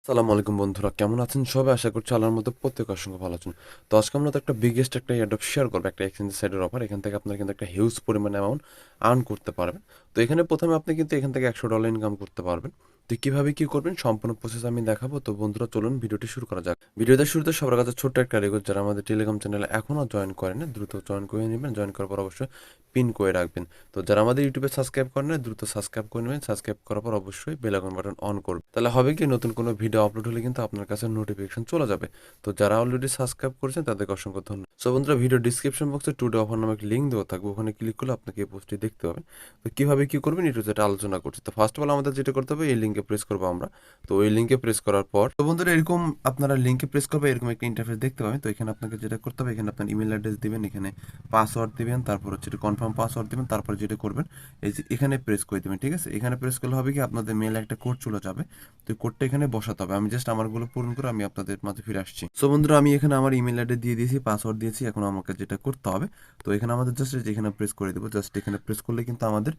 সালামু আলাইকুম বন্ধুরা, কেমন আছেন সবাই? আশা করছি আল্লাহর মতো প্রত্যেক অসংখ্য ভালো আছেন। তো আজকে আমরা তো একটা বিগেস্ট একটা এয়ারড্রপ শেয়ার করবো, একটা এক্সচেঞ্জ সাইডের অফার। এখান থেকে আপনারা কিন্তু একটা হিউজ পরিমাণ অ্যামাউন্ট আর্ন করতে পারবেন। তো এখানে প্রথমে আপনি কিন্তু এখান থেকে $100 ইনকাম করতে পারবেন। তো কীভাবে কী করবেন সম্পূর্ণ প্রসেস আমি দেখাবো। তো বন্ধুরা চলুন ভিডিওটি শুরু করা যাক। ভিডিওতে শুরুতে সবার কাছে ছোট্ট একটা রিকোয়েস্ট, যারা আমাদের টেলিগ্রাম চ্যানেলে এখনও জয়েন করেন না দ্রুত জয়েন করে নেবেন। জয়েন করার পর অবশ্যই পিন করে রাখবেন। তো যারা আমাদের ইউটিউবে সাবস্ক্রাইব করেন না দ্রুত সাবস্ক্রাইব করে নেবেন। সাবস্ক্রাইব করার পর অবশ্যই বেল আইকন বাটন অন করবেন। তাহলে হবে কি, নতুন কোনো ভিডিও আপলোড হলে কিন্তু আপনার কাছে নোটিফিকেশন চলে যাবে। তো যারা অলরেডি সাবস্ক্রাইব করেছেন তাদেরকে অসংখ্য ধন্যবাদ। সো বন্ধুরা, ভিডিও ডিসক্রিপশন বক্সে টুডে অফার নামে একটা লিঙ্ক দেওয়া থাকবে, ওখানে ক্লিক করলে আপনাকে এই পোস্টটি দেখতে পাবেন। তো কীভাবে কী করবেন একটু যেটা আলোচনা করছি। তো ফার্স্ট অফ অল আমাদের যেটা করতে হবে, এই লিঙ্কে প্রেস করবো আমরা। তো এই লিঙ্কে প্রেস করার পর তো বন্ধুরা এরকম আপনারা লিঙ্কে প্রেস করবে, এরকম একটা ইন্টারফেস দেখতে পাবেন। তো এখানে আপনাকে যেটা করতে হবে, এখানে আপনার ইমেল অ্যাড্রেস দিবেন, এখানে পাসওয়ার্ড দিবেন, তারপর হচ্ছে কনফার্ম পাসওয়ার্ড দিবেন, তারপর যেটা করবেন এই যে এখানে প্রেস করে দেবেন। ঠিক আছে, এখানে প্রেস করলে হবে কি, আপনাদের মেলে একটা কোড চলে যাবে। তো কোডটা এখানে বসাতে হবে। আমি জাস্ট আমারগুলো পূরণ করে আমি আপনাদের মাঝে ফিরে আসছি। সো বন্ধুরা, আমি এখানে আমার ইমেল অ্যাড্রেস দিয়ে দিয়েছি, পাসওয়ার্ড দিয়েছি। এখন আমাকে যেটা করতে হবে, তো এখানে আমাদের জাস্ট এখানে প্রেস করে দেবো। জাস্ট এখানে প্রেস করলে কিন্তু আমাদের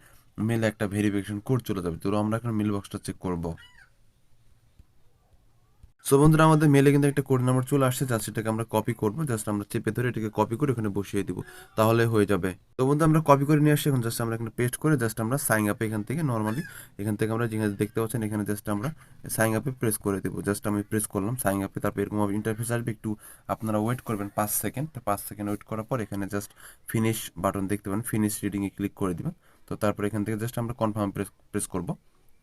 মেলে একটা ভেরিফিকেশন কোড চলে যাবে। তো আমরা এখন মেল বক্সটা চেক করবো। সো বন্ধুরা, আমাদের মেলে কিন্তু একটা কোড নাম্বার চলে আসছে। জাস্ট এটাকে আমরা কপি করবো। জাস্ট আমরা চেপে ধরে এটাকে কপি করে এখানে বসিয়ে দিব, তাহলে হয়ে যাবে। তো বন্ধু, আমরা কপি করে নিয়ে আসছি। এখন জাস্ট আমরা এখানে পেস্ট করে জাস্ট আমরা সাইন আপে এখান থেকে নর্মালি এখান থেকে আমরা যেখানে দেখতে পাচ্ছেন এখানে জাস্ট আমরা সাইন আপে প্রেস করে দেবো। জাস্ট আমি প্রেস করলাম সাইন আপে। তারপর এরকম ইন্টারফেস আসবে, একটু আপনারা ওয়েট করবেন 5 সেকেন্ড। তো 5 সেকেন্ড ওয়েট করার পর এখানে জাস্ট ফিনিশ বাটন দেখতে পাবেন, ফিনিশ রিডিংয়ে ক্লিক করে দিবেন। তো তারপর এখান থেকে জাস্ট আমরা কনফার্ম প্রেস করব।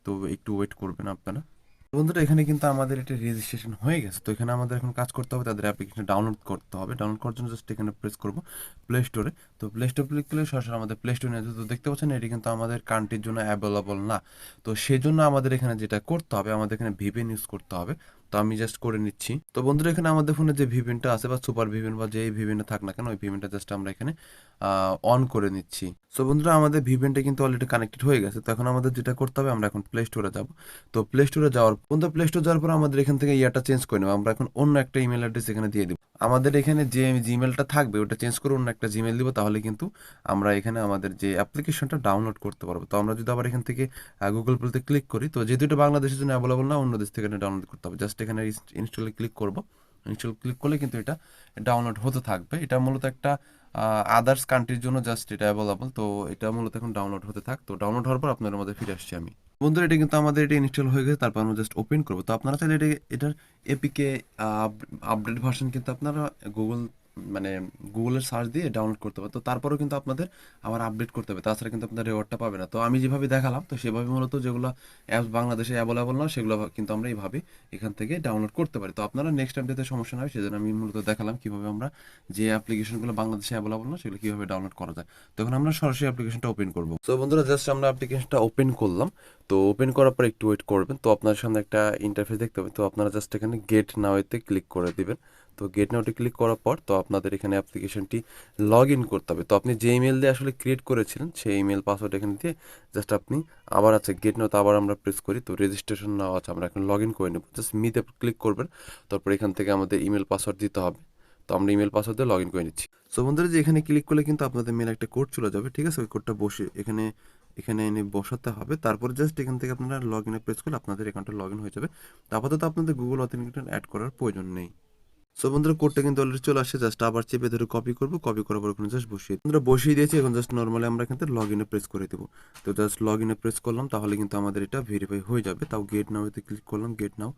তো একটু ওয়েট করবেন আপনারা। বন্ধুরা, এখানে কিন্তু আমাদের এটা রেজিস্ট্রেশন হয়ে গেছে। তো এখানে আমাদের এখন কাজ করতে হবে, তাদের অ্যাপ্লিকেশন ডাউনলোড করতে হবে। ডাউনলোড করার জন্য জাস্ট এখানে প্রেস করব প্লে স্টোরে। তো প্লে স্টোর ক্লিক করলে সরাসরি আমাদের প্লে স্টোরে নিয়ে যাবে। তো দেখতে পাচ্ছেন এটি কিন্তু আমাদের কান্ট্রির জন্য অ্যাভেলেবল না। তো সেজন্য আমাদের এখানে যেটা করতে হবে, আমাদের এখানে ভিপিএন ইউজ করতে হবে। তো আমি জাস্ট করে নিচ্ছি। তো বন্ধুরা, এখানে আমাদের ফোনে যে ভিপিএনটা আছে বা সুপার ভিপিএন বা যেই ভিপিএনটা থাক না কেন, ওই ভিপিএনটা জাস্ট আমরা এখানে অন করে নিচ্ছি। সো বন্ধুরা, আমাদের ভিপিএনটা কিন্তু অলরেডি কানেক্টেড হয়ে গেছে। তো এখন আমাদের যেটা করতে হবে, আমরা এখন প্লে স্টোরে যাব। তো প্লে স্টোরে যাওয়ার বন্ধু, প্লে স্টোর যাওয়ার পর আমাদের এখান থেকে ইয়াটা চেঞ্জ করে নেব। আমরা এখন অন্য একটা ইমেল অ্যাড্রেস এখানে দিয়ে দিব। আমাদের এখানে যে জিমেলটা থাকবে ওটা চেঞ্জ করে অন্য একটা জিমেল দিব, তাহলে কিন্তু আমরা এখানে আমাদের যে অ্যাপ্লিকেশনটা ডাউনলোড করতে পারবো। তো আমরা যদি আবার এখান থেকে গুগল প্লেতে ক্লিক করি, তো যেহেতু এটা বাংলাদেশের জন্য অ্যাভেলেবল না, অন্য দেশ থেকে ডাউনলোড করতে হবে। জাস্ট এখানে ইনস্টলে ক্লিক করব। ইনস্টল ক্লিক করলে কিন্তু এটা ডাউনলোড হতে থাকবে। এটা মূলত একটা আদার্স কান্ট্রির জন্য জাস্ট এটা অ্যাভেলেবল। তো এটা মূলত এখন ডাউনলোড হতে থাক। তো ডাউনলোড হওয়ার পর আপনাদের মধ্যে ফিরে আসছি আমি। বন্ধুরা, এটা কিন্তু আমাদের এটা ইনস্টল হয়ে গেছে। তারপর আমরা জাস্ট ওপেন করবো। তো আপনারা চাইলে এটার এপিকে আপডেট ভার্সন কিন্তু আপনারা গুগল মানে গুগলের সার্চ দিয়ে ডাউনলোড করতে হবে। তো তারপরেও কিন্তু আপনাদের আবার আপডেট করতে হবে, তাছাড়া কিন্তু আপনার রেওয়ার্ডটা পাবে না। তো আমি যেভাবে দেখালাম, তো সেভাবে মূলত যেগুলো অ্যাপস বাংলাদেশে অ্যাভেলেবল না, সেগুলো কিন্তু আমরা এইভাবে এখান থেকে ডাউনলোড করতে পারি। তো আপনারা নেক্সট টাইম যাতে সমস্যা না হয় সেজন্য আমি মূলত দেখালাম কীভাবে আমরা যে অ্যাপ্লিকেশনগুলো বাংলাদেশে অ্যাভেলেবল না সেগুলো কীভাবে ডাউনলোড করা যায়। তখন আমরা সরাসরি অ্যাপ্লিকেশনটা ওপেন করবো। তো বন্ধুরা, জাস্ট আমরা অ্যাপ্লিকেশনটা ওপেন করলাম। তো ওপেন করার পর একটু ওয়েট করবেন। তো আপনার সামনে একটা ইন্টারফেস দেখতে পাবেন। তো আপনারা জাস্ট এখানে গেট নাওতে ক্লিক করে দিবেন। তো গেট নাওতে ক্লিক করার পর তো আপনাদের এখানে অ্যাপ্লিকেশনটি লগ ইন করতে হবে। তো আপনি যে ইমেল দিয়ে আসলে ক্রিয়েট করেছিলেন সেই ইমেল পাসওয়ার্ড এখানে দিয়ে জাস্ট আপনি আবার আছে গেট নাওতে আবার আমরা প্রেস করি। তো রেজিস্ট্রেশন নাও আছে, আমরা এখন লগ ইন করে নেব। জাস্ট মিতে ক্লিক করবেন। তারপর এখান থেকে আমাদের ইমেল পাসওয়ার্ড দিতে হবে। তো আমরা ইমেল পাসওয়ার্ড দিয়ে লগ ইন করে নিচ্ছি। সো বন্ধুরা, যে এখানে ক্লিক করলে কিন্তু আপনাদের মেলে একটা কোড চলে যাবে। ঠিক আছে, ওই কোডটা বসে এখানে এখানে এনে বসাতে হবে। তারপরে জাস্ট এখান থেকে আপনারা লগ ইনে প্রেস করলে আপনাদের অ্যাকাউন্টে লগ ইন হয়ে যাবে। তো আপাতত আপনাদের গুগল অথেন্টিকেশন অ্যাড করার প্রয়োজন নেই। সো বন্ধুরা, কোডটা কিন্তু অলরেডি চলে আসছে। জাস্ট আবার চেপে ধরে কপি করবো। কপি করার পর ওখানে জাস্ট বসিয়ে বন্ধুরা বসিয়ে দিয়েছি। এখন জাস্ট নর্মালি আমরা এখান থেকে লগ ইনে প্রেস করে দেবো। তো জাস্ট লগ ইনে প্রেস করলাম, তাহলে কিন্তু আমাদের এটা ভেরিফাই হয়ে যাবে। তাও গেট নাওতে ক্লিক করলাম। গেট নাও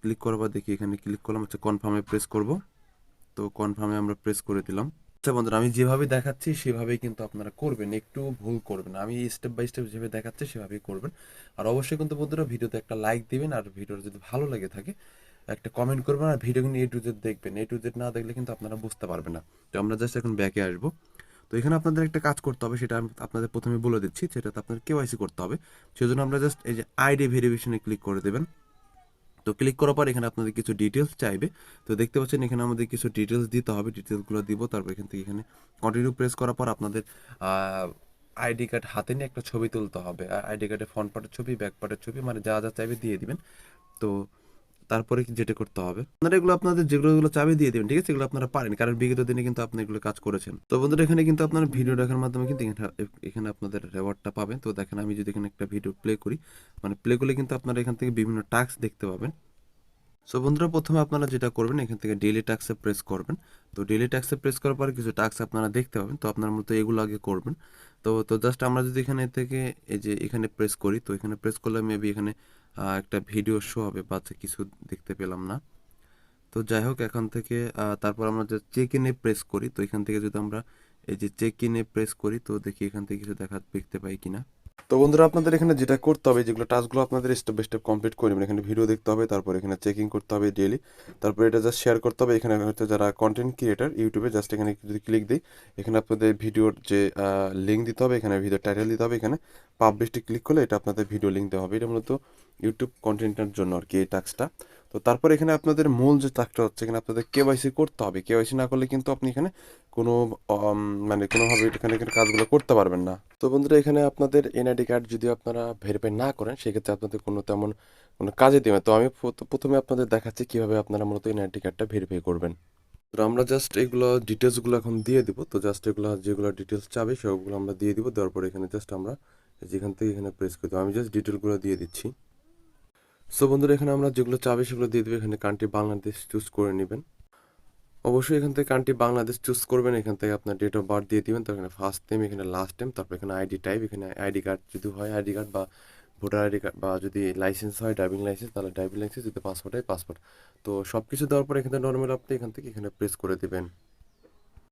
ক্লিক করার পর দেখি এখানে ক্লিক করলাম, হচ্ছে কনফার্মে প্রেস করব। তো কনফার্মে আমরা প্রেস করে দিলাম। আচ্ছা বন্ধুরা, আমি যেভাবে দেখাচ্ছি সেভাবেই কিন্তু আপনারা করবেন, একটু ভুল করবেন। আমি স্টেপ বাই স্টেপ যেভাবে দেখাচ্ছি সেভাবেই করবেন। আর অবশ্যই কিন্তু বন্ধুরা ভিডিওতে একটা লাইক দিবেন, আর ভিডিওটা যদি ভালো লাগে থাকে একটা কমেন্ট করবেন, আর ভিডিও কিন্তু A to Z দেখবেন। A to Z না দেখলে কিন্তু আপনারা বুঝতে পারবেন না। তো আমরা জাস্ট এখন ব্যাকে আসবো। তো এখানে আপনাদের একটা কাজ করতে হবে, সেটা আমি আপনাদের প্রথমে বলে দিচ্ছি। সেটাতে আপনাদের কেওয়াইসি করতে হবে। সেজন্য আমরা জাস্ট এই যে আইডি ভেরিফিকেশনে ক্লিক করে দেবেন। তো ক্লিক করার পর এখানে আপনাদের কিছু ডিটেলস চাইবে। তো দেখতে পাচ্ছেন এখানে আমাদের কিছু ডিটেলস দিতে হবে। ডিটেলসগুলো দিব। তারপর এখান থেকে এখানে কন্টিনিউ প্রেস করার পর আপনাদের আইডি কার্ড হাতে নিয়ে একটা ছবি তুলতে হবে। আইডি কার্ডে ফ্রন্ট পার্টের ছবি, ব্যাক পার্টের ছবি, মানে যা যা চাইবে দিয়ে দিবেন। তো তারপরে যেটা করতে হবে, আপনারা এগুলো আপনাদের যেগুলো চাবি দিয়ে দেবেন। ঠিক আছে, এগুলো আপনারা পারেন, কারণ বিগত দিনে কিন্তু আপনি এগুলো কাজ করেছেন। তো বন্ধুরা, এখানে কিন্তু আপনারা ভিডিও দেখার মাধ্যমে কিন্তু এখানে আপনাদের রেওয়ার্ডটা পাবেন। তো দেখেন, আমি যদি এখানে একটা ভিডিও প্লে করি, মানে প্লে করলে কিন্তু আপনারা এখান থেকে বিভিন্ন টাস্ক দেখতে পাবেন। সো বন্ধুরা, প্রথমে আপনারা যেটা করবেন এখান থেকে ডেইলি টাস্কে প্রেস করবেন। তো ডেইলি টাস্কে প্রেস করার পরে কিছু টাস্ক আপনারা দেখতে পাবেন। তো আপনার মতো এগুলো আগে করবেন। তো জাস্ট আমরা যদি এখানে থেকে এই যে এখানে প্রেস করি, তো এখানে প্রেস করলে মেবি এখানে একটা ভিডিও শো হবে বা কিছু দেখতে পেলাম না। তো যাই হোক, এখান থেকে তারপর আমরা যে চেক ইনে প্রেস করি, তো এখান থেকে যদি আমরা এই যে চেক ইনে প্রেস করি, তো দেখি এখান থেকে কিছু দেখতে পাই কিনা। তো বন্ধুরা, আপনাদের এখানে যেটা করতে হবে, যেগুলো টাস্কগুলো আপনাদের স্টেপ বাই স্টেপ কমপ্লিট করে নেবেন। এখানে ভিডিও দেখতে হবে, তারপর এখানে চেকিং করতে হবে ডেইলি, তারপর এটা জাস্ট শেয়ার করতে হবে। এখানে হচ্ছে যারা কন্টেন্ট ক্রিয়েটার ইউটিউবে, জাস্ট এখানে যদি ক্লিক দিই, এখানে আপনাদের ভিডিওর যে লিঙ্ক দিতে হবে, এখানে ভিডিও টাইটেল দিতে হবে, এখানে পাবলিশটি ক্লিক করলে এটা আপনাদের ভিডিও লিঙ্ক দেওয়া হবে। এটা মূলত ইউটিউব কন্টেন্টের জন্য আর কি এই টাস্কটা। তো তারপর এখানে আপনাদের মূল যে টাস্কটা হচ্ছে, এখানে আপনাদের কেওয়াইসি করতে হবে। কেওয়াইসি না করলে কিন্তু আপনি এখানে কোনো মানে কোনোভাবে এখানে কাজগুলো করতে পারবেন না। তো বন্ধুরা, এখানে আপনাদের এনআইডি কার্ড যদি আপনারা ভেরিফাই না করেন, সেক্ষেত্রে আপনাদের তেমন কাজে দেবে। তো আমি প্রথমে আপনাদের দেখাচ্ছি কিভাবে আপনারা মূলত এনআইডি কার্ডটা ভেরিফাই করবেন। তো আমরা জাস্ট এগুলো ডিটেলসগুলো এখন দিয়ে দিব। তো জাস্ট এগুলো যেগুলো ডিটেলস চাবে সেগুলো আমরা দিয়ে দিব। দেওয়ার পরে এখানে জাস্ট আমরা যেখান থেকে এখানে প্রেস করে দেবো। আমি জাস্ট ডিটেলগুলো দিয়ে দিচ্ছি। সো বন্ধুরা, এখানে আমরা যেগুলো চাবে সেগুলো দিয়ে দেবো। এখানে কান্ট্রি বাংলাদেশ চুজ করে নেবেন। অবশ্যই এখান থেকে কান্ট্রি বাংলাদেশ চুজ করবেন। এখান থেকে আপনার ডেট অফ বার্থ দিয়ে দিবেন। তো এখানে ফার্স্ট নেম, এখানে লাস্ট নেম, তারপর এখানে আইডি টাইপ, এখানে আইডি কার্ড যদি হয় আইডি কার্ড, বা ভোটার আইডি কার্ড, বা যদি লাইসেন্স হয় ড্রাইভিং লাইসেন্স তাহলে ড্রাইভিং লাইসেন্স, যদি পাসপোর্ট হয় পাসপোর্ট। তো সব কিছু দেওয়ার পর এখানে নর্মাল আপনি এখান থেকে এখানে প্রেস করে দেবেন।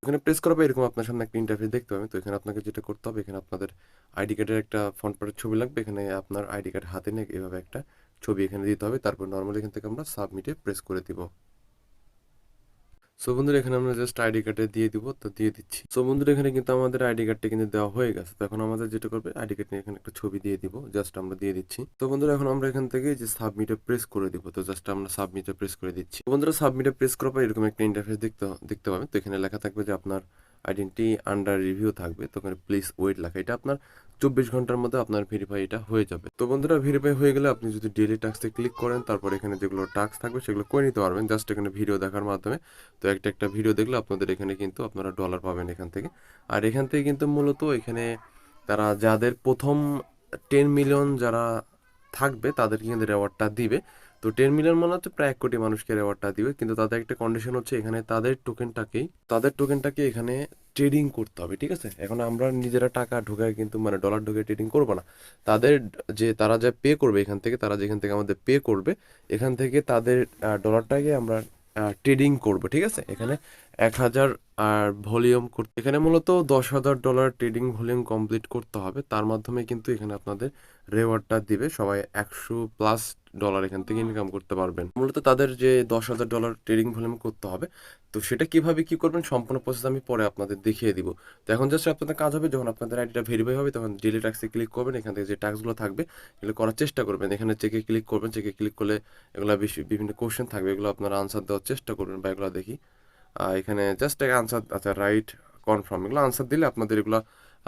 এখানে প্রেস করার পর এরকম আপনার সামনে একটা ইন্টারফেস দেখতে পাবেন। তো এখানে আপনাকে যেটা করতে হবে, এখানে আপনাদের আইডি কার্ডের একটা ফ্রন্ট পার্টের ছবি লাগবে। এখানে আপনার আইডি কার্ড হাতে নিয়ে এভাবে একটা ছবি এখানে দিতে হবে। তারপর নর্মালি এখান থেকে আমরা সাবমিটে প্রেস করে দিব। সো বন্ধুরা, এখানে আমরা জাস্ট আইডি কার্ডে দিয়ে দিব। তো দিয়ে দিচ্ছি। সো বন্ধুরা, এখানে কিন্তু আমাদের আইডি কার্ডটা কিন্তু দেওয়া হয়ে গেছে। তো এখন আমাদের যেটা করবে, আইডি কার্ড নিয়ে এখানে একটা ছবি দিয়ে দিব। জাস্ট আমরা দিয়ে দিচ্ছি। তো বন্ধুরা, এখন আমরা এখান থেকে যে সাবমিটে প্রেস করে দিব। তো জাস্ট আমরা সাবমিটে প্রেস করে দিচ্ছি। তো বন্ধুরা, সাবমিটে প্রেস করার পর এরকম একটা ইন্টারফেস দেখতে পাবেন। তো এখানে লেখা থাকবে যে আপনার আইডেন্টি আন্ডার রিভিউ থাকবে। তো এখানে প্লিজ ওয়েট লেখা, এটা আপনার 24 ঘন্টার মধ্যে আপনার ভেরিফাই এটা হয়ে যাবে। তো বন্ধুরা, ভেরিফাই হয়ে গেলে আপনি যদি ডেইলি টাস্কে ক্লিক করেন, তারপর এখানে যেগুলো টাস্ক থাকবে সেগুলো করে নিতে পারবেন জাস্ট এখানে ভিডিও দেখার মাধ্যমে। তো একটা ভিডিও দেখলে আপনাদের এখানে কিন্তু আপনারা ডলার পাবেন এখান থেকে। আর এখান থেকে কিন্তু মূলত এখানে তারা যাদের প্রথম 10 মিলিয়ন যারা থাকবে তাদেরকে কিন্তু রেওয়ার্ডটা দিবে। তো 10 মিলিয়ন মানে হচ্ছে প্রায় 1 কোটি মানুষকে রেওয়ার্ডটা দিবে। কিন্তু তাদের একটা কন্ডিশন হচ্ছে, এখানে তাদের টোকেনটাকে এখানে ট্রেডিং করতে হবে, ঠিক আছে? এখন আমরা নিজেরা টাকা ঢোকায় কিন্তু মানে ডলার ঢোকায় ট্রেডিং করবো না। তারা যা পে করবে এখান থেকে, তারা যেখান থেকে আমাদের পে করবে, এখান থেকে তাদের ডলারটাকে আমরা ট্রেডিং করবো, ঠিক আছে? এখানে 1,000 আর ভলিউম করতে, এখানে মূলত $10,000 ট্রেডিং ভলিউম কমপ্লিট করতে হবে। তার মাধ্যমে কিন্তু এখানে আপনাদের রেওয়ার্ডটা দিবে। সবাই $100+ এখান থেকে ইনকাম করতে পারবেন। মূলত তাদের যে $10,000 ট্রেডিং ভলিউম করতে হবে, তো সেটা কিভাবে কি করবেন সম্পূর্ণ প্রসেস আমি পরে আপনাদের দেখিয়ে দিব। তো এখন জাস্ট আপনাদের কাজ হবে, যখন আপনাদের আইডিটা ভেরিফাই হবে তখন ডেলি টাস্কে ক্লিক করবেন। এখান থেকে যে টাস্কগুলো থাকবে এগুলো করার চেষ্টা করবেন। এখানে চেকে ক্লিক করবেন। চেকে ক্লিক করলে এগুলো বিভিন্ন কোশ্চেন থাকবে, এগুলো আপনারা আনসার দেওয়ার চেষ্টা করবেন। বা এগুলো দেখি এখানে জাস্ট আনসার, আচ্ছা রাইট, কনফার্ম, এগুলো আনসার দিলে আপনাদের এগুলো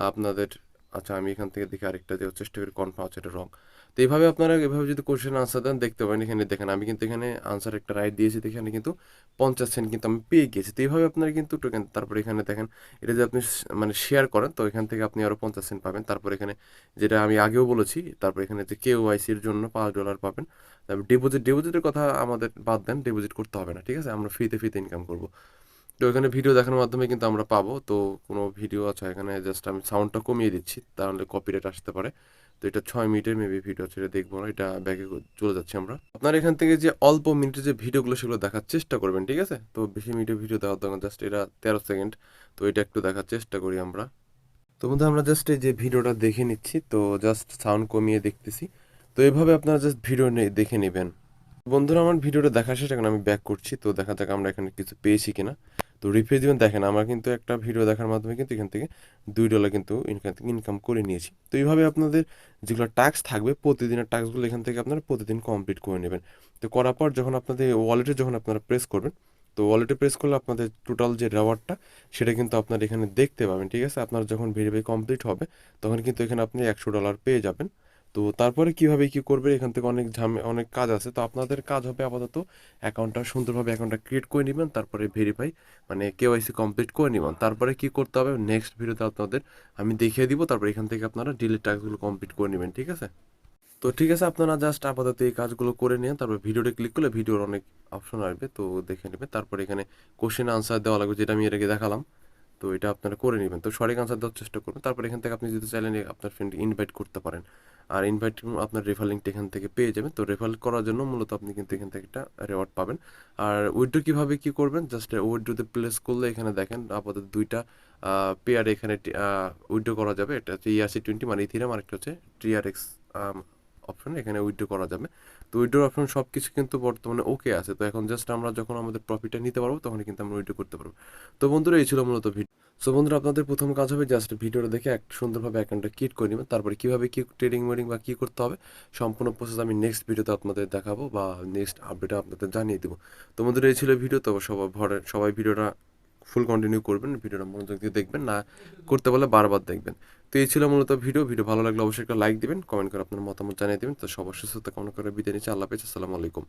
আপনাদের, আচ্ছা আমি এখান থেকে দেখি আরেকটা দেওয়ার চেষ্টা করি, কনফার্ম, আচ্ছা এটা রং। তো এইভাবে আপনারা এভাবে যদি কোশ্চেন আনসার দেন দেখতে পাবেন। এখানে দেখেন আমি কিন্তু এখানে আনসার একটা রাইট দিয়েছি, এখানে কিন্তু 50 সেন্ট কিন্তু আমি পেয়ে গিয়েছি। তো এইভাবে আপনারা কিন্তু টোকেন, তারপর এখানে দেখেন এটা যদি আপনি মানে শেয়ার করেন, তো এখান থেকে আপনি আরও 50 সেন্ট পাবেন। তারপর এখানে যেটা আমি আগেও বলেছি, তারপর এখানে যে কেওয়াইসির জন্য $5 পাবেন। তারপর ডিপোজিটের কথা আমাদের বাদ দেন, ডিপোজিট করতে হবে না, ঠিক আছে? আমরা ফ্রিতে ইনকাম করবো। তো এখানে ভিডিও দেখানোর মাধ্যমে কিন্তু আমরা পাবো। তো কোনো ভিডিও আছে এখানে, জাস্ট আমি সাউন্ডটা কমিয়ে দিচ্ছি, তাহলে কপিরাইট আসতে পারে। তো এটা 6 মিনিটের মেবি ভিডিও আছে, এটা দেখবো না, এটা ব্যাকে চলে যাচ্ছি আমরা। আপনার এখান থেকে যে অল্প মিনিটের যে ভিডিওগুলো সেগুলো দেখার চেষ্টা করবেন, ঠিক আছে? তো বেশি মিনিটের ভিডিও দেওয়ার দরকার, জাস্ট এটা 13 সেকেন্ড। তো এটা একটু দেখার চেষ্টা করি আমরা। তো বন্ধু, আমরা জাস্ট এই যে ভিডিওটা দেখে নিচ্ছি, তো জাস্ট সাউন্ড কমিয়ে দেখতেছি। তো এইভাবে আপনারা জাস্ট ভিডিও দেখে নেবেন। বন্ধুরা, আমার ভিডিওটা দেখা শেষ, এখন আমি ব্যাক করছি। তো দেখা যাক আমরা এখানে কিছু পেয়েছি কিনা। তো রিফ্রেশ দিবেন, দেখেন আমরা কিন্তু একটা ভিডিও দেখার মাধ্যমে কিন্তু এখান থেকে $2 কিন্তু এখান থেকে ইনকাম করে নিয়েছি। তো এইভাবে আপনাদের যেগুলো টাস্ক থাকবে প্রতিদিনের টাস্কগুলো এখান থেকে আপনারা প্রতিদিন কমপ্লিট করে নেবেন। তো করার পর যখন আপনাদের ওয়ালেটে যখন আপনারা প্রেস করবেন, তো ওয়ালেটে প্রেস করলে আপনাদের টোটাল যে রেওয়ার্ডটা সেটা কিন্তু আপনারা এখানে দেখতে পাবেন, ঠিক আছে? আপনার যখন ভেরিফাই কমপ্লিট হবে তখন কিন্তু এখানে আপনি $100 পেয়ে যাবেন। তো তারপরে কিভাবে কি করবে, এখান থেকে অনেক কাজ আছে। তো আপনাদের কাজ হবে আপাতত অ্যাকাউন্টটা ক্রিয়েট করে নেবেন, তারপরে ভেরিফাই মানে কেওয়াইসি কমপ্লিট করে নেবেন। তারপরে কি করতে হবে নেক্সট ভিডিওতে আপনাদের আমি দেখিয়ে দিব। তারপর এখান থেকে আপনারা ডেইলি টাস্কগুলো কমপ্লিট করে নেবেন, ঠিক আছে? আপনারা জাস্ট আপাতত এই কাজগুলো করে নিন, তারপর ভিডিওতে ক্লিক করলে ভিডিওর অনেক অপশন আসবে, তো দেখে নেবেন। তারপরে এখানে কোশ্চেন আনসার দেওয়া লাগবে, যেটা আমি এর আগে দেখালাম। তো এটা আপনারা করে নেবেন, তো সঠিক আনসার দেওয়ার চেষ্টা করবেন। তারপর এখান থেকে আপনি যদি চাইলেন আপনার ফ্রেন্ডকে ইনভাইট করতে পারেন, আর ইনভাইট আপনার রেফার লিঙ্কটা এখান থেকে পেয়ে যাবেন। তো রেফার করার জন্য মূলত আপনি কিন্তু এখান থেকে একটা রিওয়ার্ড পাবেন। আর উইথড্র কীভাবে কী করবেন, জাস্ট উইথড্রোতে প্লেস করলে এখানে দেখেন আপাতত দুইটা পেয়ার এখানে উইথড্র করা যাবে। এটা হচ্ছে ERC20 মানে ইথিরাম, আর একটা হচ্ছে TRX অপশন, এখানে উইথড্র করা যাবে। তো উইথড্র অপশন সব কিছু কিন্তু বর্তমানে ওকে আছে। তো এখন জাস্ট আমরা যখন আমাদের প্রফিটটা নিতে পারবো তখনই কিন্তু আমরা উইথড্র করতে পারবো। তো বন্ধুরা, এই ছিল মূলত ভিডিও। সো বন্ধুরা, আপনাদের প্রথম কাজ হবে জাস্ট ভিডিওটা দেখে এক সুন্দরভাবে অ্যাকাউন্টটা ক্রিয়েট করে নেবেন। তারপরে কীভাবে কী ট্রেডিং মোডিং বা কী করতে হবে সম্পূর্ণ প্রসেস আমি নেক্সট ভিডিওতে আপনাদের দেখাবো বা নেক্সট আপডেটে আপনাদের জানিয়ে দেবো। তো বন্ধুরা, এই ছিল ভিডিও। তো সবাই ভিডিওটা ফুল কন্টিনিউ করবেন, ভিডিওটা মনোযোগ দিয়ে দেখবেন, না করতে বলে বারবার দেখবেন। তো এই ছিল মূলত ভিডিও ভালো লাগলে অবশ্যই একটা লাইক দিবেন, কমেন্ট করে আপনার মতামত জানিয়ে দেবেন। তো সবার সুস্থতা কামনা করে বিদায় নিচ্ছি। আল্লাহ হাফেজ, আসসালামু আলাইকুম।